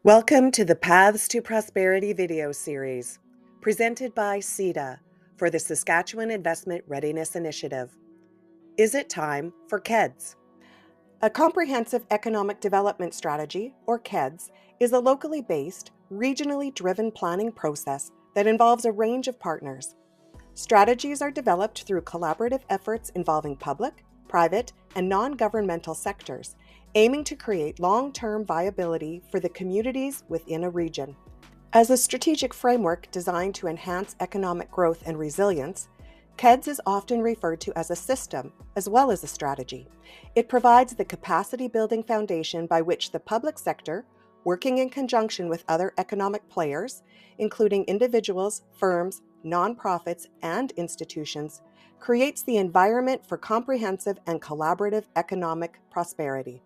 Welcome to the Paths to Prosperity video series, presented by SEDA for the Saskatchewan Investment Readiness Initiative. Is it time for CEDS? A comprehensive economic development strategy, or CEDS, is a locally based, regionally driven planning process that involves a range of partners. Strategies are developed through collaborative efforts involving public, private, and non-governmental sectors, aiming to create long-term viability for the communities within a region. As a strategic framework designed to enhance economic growth and resilience, CEDS is often referred to as a system as well as a strategy. It provides the capacity-building foundation by which the public sector, working in conjunction with other economic players, including individuals, firms, nonprofits, and institutions, creates the environment for comprehensive and collaborative economic prosperity.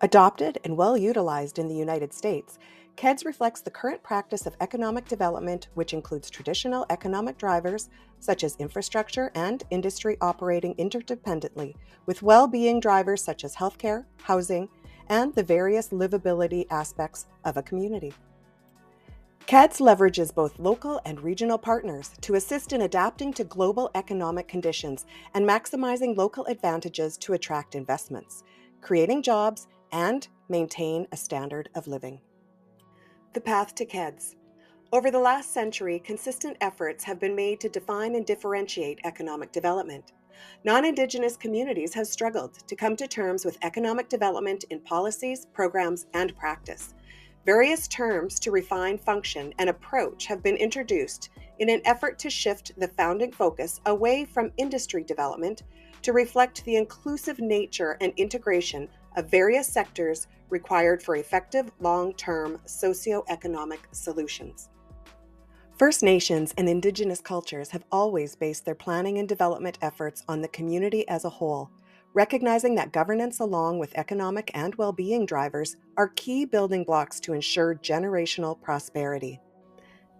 Adopted and well utilized in the United States, CEDS reflects the current practice of economic development, which includes traditional economic drivers such as infrastructure and industry operating interdependently, with well-being drivers such as healthcare, housing, and the various livability aspects of a community. CEDS leverages both local and regional partners to assist in adapting to global economic conditions and maximizing local advantages to attract investments, creating jobs, and maintain a standard of living. The path to CEDS. Over the last century, consistent efforts have been made to define and differentiate economic development. Non-Indigenous communities have struggled to come to terms with economic development in policies, programs, and practice. Various terms to refine function and approach have been introduced in an effort to shift the founding focus away from industry development to reflect the inclusive nature and integration of various sectors required for effective long-term socioeconomic solutions. First Nations and Indigenous cultures have always based their planning and development efforts on the community as a whole, recognizing that governance along with economic and well-being drivers are key building blocks to ensure generational prosperity.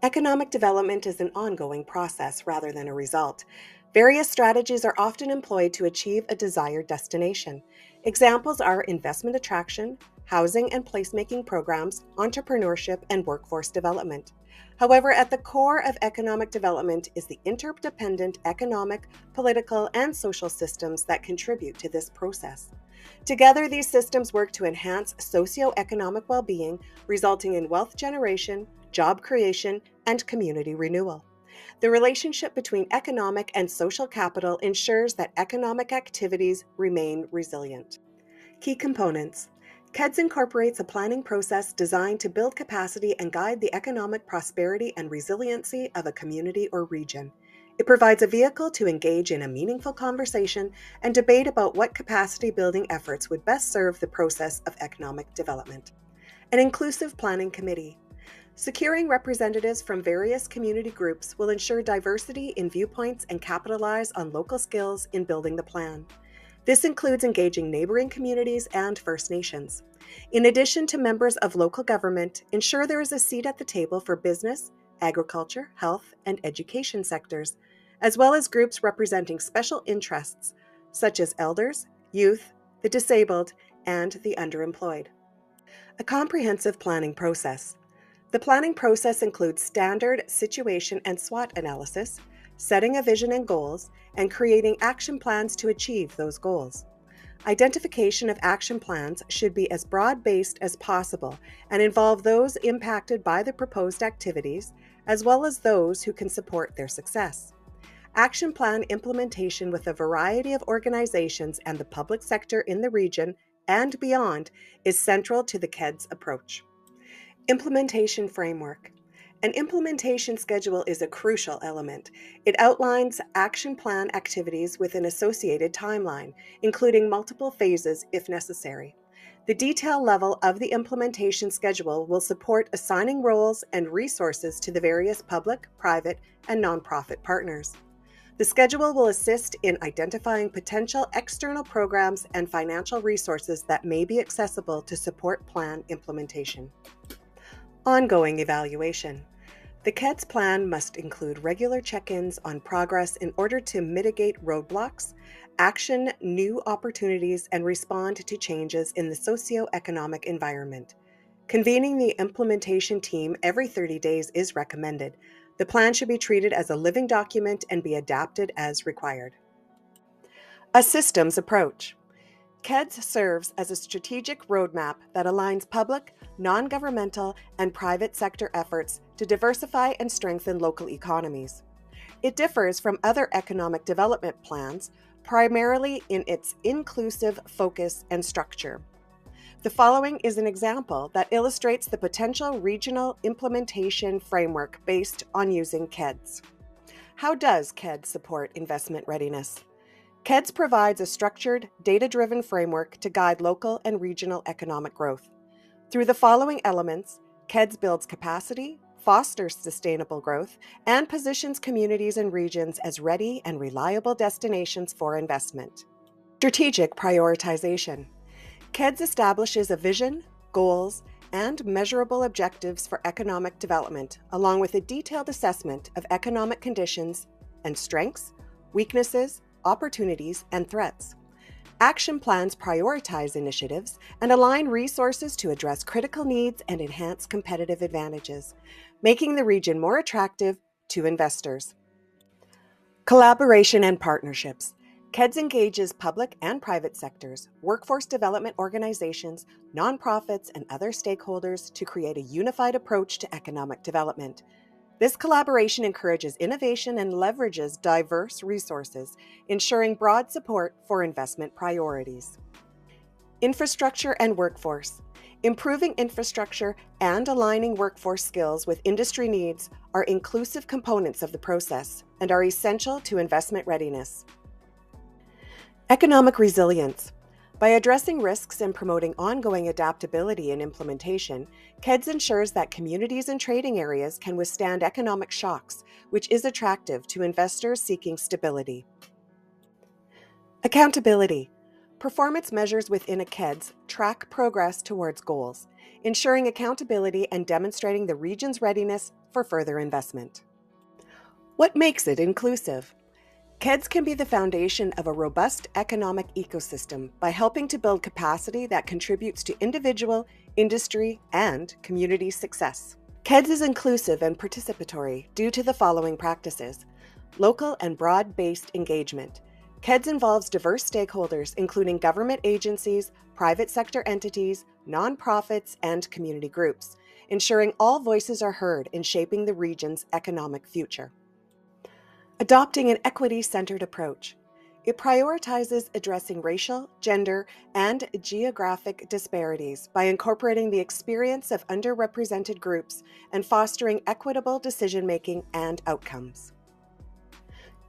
Economic development is an ongoing process rather than a result. Various strategies are often employed to achieve a desired destination. Examples are investment attraction, housing and placemaking programs, entrepreneurship, and workforce development. However, at the core of economic development is the interdependent economic, political, and social systems that contribute to this process. Together, these systems work to enhance socioeconomic well-being, resulting in wealth generation, job creation, and community renewal. The relationship between economic and social capital ensures that economic activities remain resilient. Key components. CEDS incorporates a planning process designed to build capacity and guide the economic prosperity and resiliency of a community or region. It provides a vehicle to engage in a meaningful conversation and debate about what capacity-building efforts would best serve the process of economic development. An inclusive planning committee. Securing representatives from various community groups will ensure diversity in viewpoints and capitalize on local skills in building the plan. This includes engaging neighboring communities and First Nations. In addition to members of local government, ensure there is a seat at the table for business, agriculture, health, and education sectors, as well as groups representing special interests such as elders, youth, the disabled, and the underemployed. A comprehensive planning process. The planning process includes standard situation and SWOT analysis, setting a vision and goals, and creating action plans to achieve those goals. Identification of action plans should be as broad-based as possible and involve those impacted by the proposed activities, as well as those who can support their success. Action plan implementation with a variety of organizations and the public sector in the region and beyond is central to the CEDS approach. Implementation framework. An implementation schedule is a crucial element. It outlines action plan activities with an associated timeline, including multiple phases if necessary. The detail level of the implementation schedule will support assigning roles and resources to the various public, private, and nonprofit partners. The schedule will assist in identifying potential external programs and financial resources that may be accessible to support plan implementation. Ongoing evaluation. The CEDS plan must include regular check-ins on progress in order to mitigate roadblocks, action new opportunities, and respond to changes in the socio-economic environment. Convening the implementation team every 30 days is recommended. The plan should be treated as a living document and be adapted as required. A systems approach. CEDS serves as a strategic roadmap that aligns public, non-governmental, and private sector efforts to diversify and strengthen local economies. It differs from other economic development plans, primarily in its inclusive focus and structure. The following is an example that illustrates the potential regional implementation framework based on using CEDS. How does CEDS support investment readiness? CEDS provides a structured, data-driven framework to guide local and regional economic growth. Through the following elements, CEDS builds capacity, fosters sustainable growth, and positions communities and regions as ready and reliable destinations for investment. Strategic prioritization. CEDS establishes a vision, goals, and measurable objectives for economic development, along with a detailed assessment of economic conditions and strengths, weaknesses, opportunities, and threats. Action plans prioritize initiatives and align resources to address critical needs and enhance competitive advantages, making the region more attractive to investors. Collaboration and partnerships. CEDS engages public and private sectors, workforce development organizations, nonprofits, and other stakeholders to create a unified approach to economic development. This collaboration encourages innovation and leverages diverse resources, ensuring broad support for investment priorities. Infrastructure and workforce. Improving infrastructure and aligning workforce skills with industry needs are inclusive components of the process and are essential to investment readiness. Economic resilience. By addressing risks and promoting ongoing adaptability in implementation, CEDS ensures that communities and trading areas can withstand economic shocks, which is attractive to investors seeking stability. Accountability. Performance measures within a CEDS track progress towards goals, ensuring accountability and demonstrating the region's readiness for further investment. What makes it inclusive? CEDS can be the foundation of a robust economic ecosystem by helping to build capacity that contributes to individual, industry, and community success. CEDS is inclusive and participatory due to the following practices: local and broad-based engagement. CEDS involves diverse stakeholders, including government agencies, private sector entities, nonprofits, and community groups, ensuring all voices are heard in shaping the region's economic future. Adopting an equity-centered approach. It prioritizes addressing racial, gender, and geographic disparities by incorporating the experience of underrepresented groups and fostering equitable decision-making and outcomes.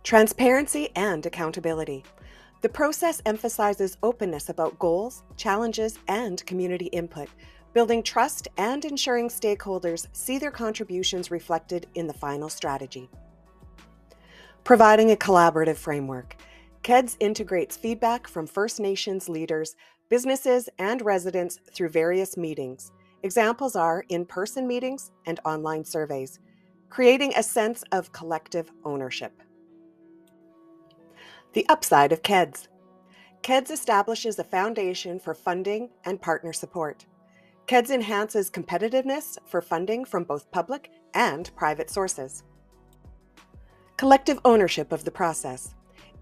Transparency and accountability. The process emphasizes openness about goals, challenges, and community input, building trust and ensuring stakeholders see their contributions reflected in the final strategy. Providing a collaborative framework. CEDS integrates feedback from First Nations leaders, businesses, and residents through various meetings. Examples are in-person meetings and online surveys, creating a sense of collective ownership. The upside of CEDS. CEDS establishes a foundation for funding and partner support. CEDS enhances competitiveness for funding from both public and private sources. Collective ownership of the process.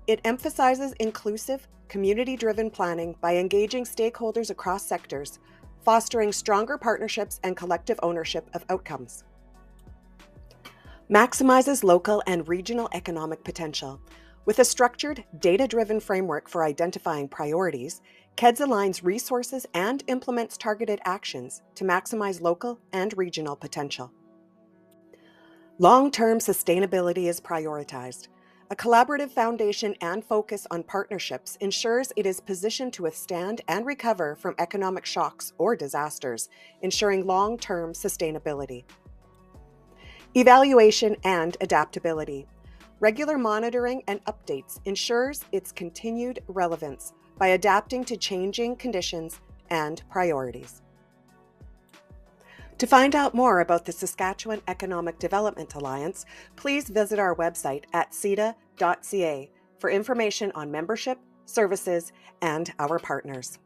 It emphasizes inclusive, community-driven planning by engaging stakeholders across sectors, fostering stronger partnerships and collective ownership of outcomes. Maximizes local and regional economic potential. With a structured, data-driven framework for identifying priorities, CEDS aligns resources and implements targeted actions to maximize local and regional potential. Long-term sustainability is prioritized. A collaborative foundation and focus on partnerships ensures it is positioned to withstand and recover from economic shocks or disasters, ensuring long-term sustainability. Evaluation and adaptability. Regular monitoring and updates ensures its continued relevance by adapting to changing conditions and priorities. To find out more about the Saskatchewan Economic Development Alliance, please visit our website at SEDA.ca for information on membership, services, and our partners.